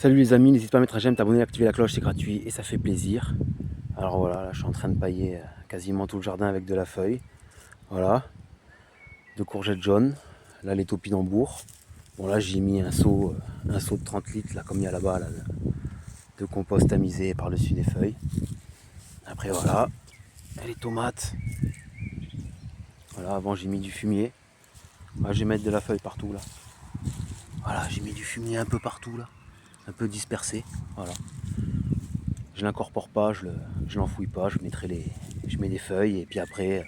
Salut les amis, n'hésite pas à mettre un j'aime, t'abonner, activer la cloche, c'est gratuit et ça fait plaisir. Alors voilà, là je suis en train de pailler quasiment tout le jardin avec de la feuille. Voilà, de courgettes jaunes, là les topinambours. Bon là j'ai mis un seau de 30 litres, là comme il y a là-bas, là, de compost tamisé par-dessus des feuilles. Après voilà, les tomates. Voilà, avant j'ai mis du fumier. Là, je vais mettre de la feuille partout là. Voilà, j'ai mis du fumier un peu partout là, un peu dispersé. Voilà. Je l'incorpore pas, je l'enfouis pas, je mets des feuilles et puis après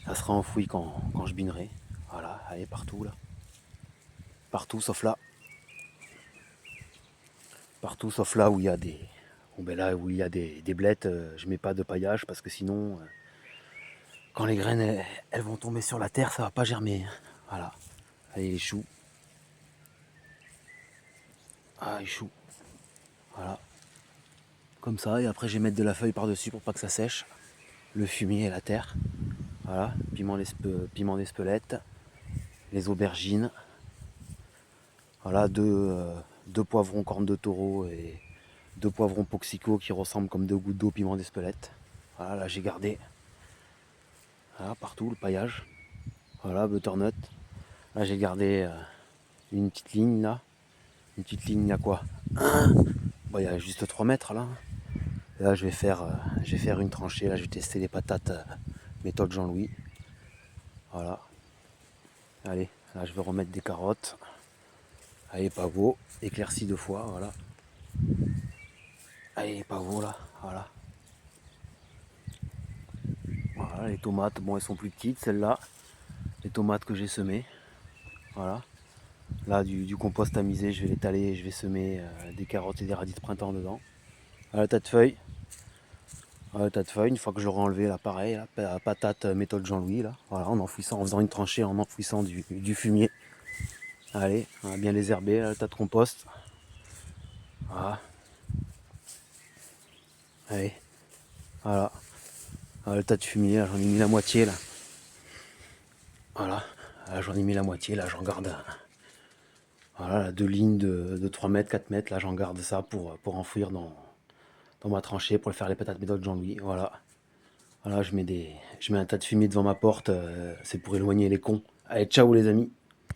ça sera enfoui quand je binerai. Voilà, allez partout là. Partout sauf là. Partout sauf là où il y a des. Bon ben là où il y a des blettes, je mets pas de paillage parce que sinon quand les graines elles vont tomber sur la terre, ça va pas germer. Voilà. Allez les choux. Ah les choux. Voilà. Comme ça, et après je vais mettre de la feuille par-dessus pour pas que ça sèche. Le fumier et la terre. Voilà. Piment d'Espelette. Les aubergines. Voilà, deux poivrons cornes de taureau et deux poivrons poxico qui ressemblent comme deux gouttes d'eau piment d'Espelette. Voilà, là j'ai gardé. Voilà, partout le paillage. Voilà, butternut. Là j'ai gardé une petite ligne là. Une petite ligne, il y a quoi? Bon, il y a juste 3 mètres là. Et là je vais faire une tranchée. Là je vais tester les patates méthode Jean-Louis. Voilà. Allez, là je vais remettre des carottes. Allez, pavot, éclairci 2 fois, voilà. Allez, pavot là, voilà. Voilà, les tomates, bon elles sont plus petites, celles-là. Les tomates que j'ai semées. Voilà. Là du compost tamisé, je vais l'étaler, je vais semer des carottes et des radis de printemps dedans. Voilà, tas de feuilles. Voilà, tas de feuilles, une fois que j'aurai enlevé là pareil, la patate méthode Jean-Louis là. Voilà, en enfouissant, en faisant une tranchée, en enfouissant du fumier. Allez, on va bien les herber, là, le tas de compost. Voilà. Allez, voilà. Voilà, le tas de fumier, là, j'en ai mis la moitié là. Voilà, là j'en ai mis la moitié, là j'en garde. Voilà, là, 2 lignes de 3 mètres, 4 mètres, là j'en garde ça pour enfouir dans ma tranchée, pour faire les patates méthode Jean-Louis. Voilà. Voilà, je mets un tas de fumier devant ma porte, c'est pour éloigner les cons. Allez, ciao les amis.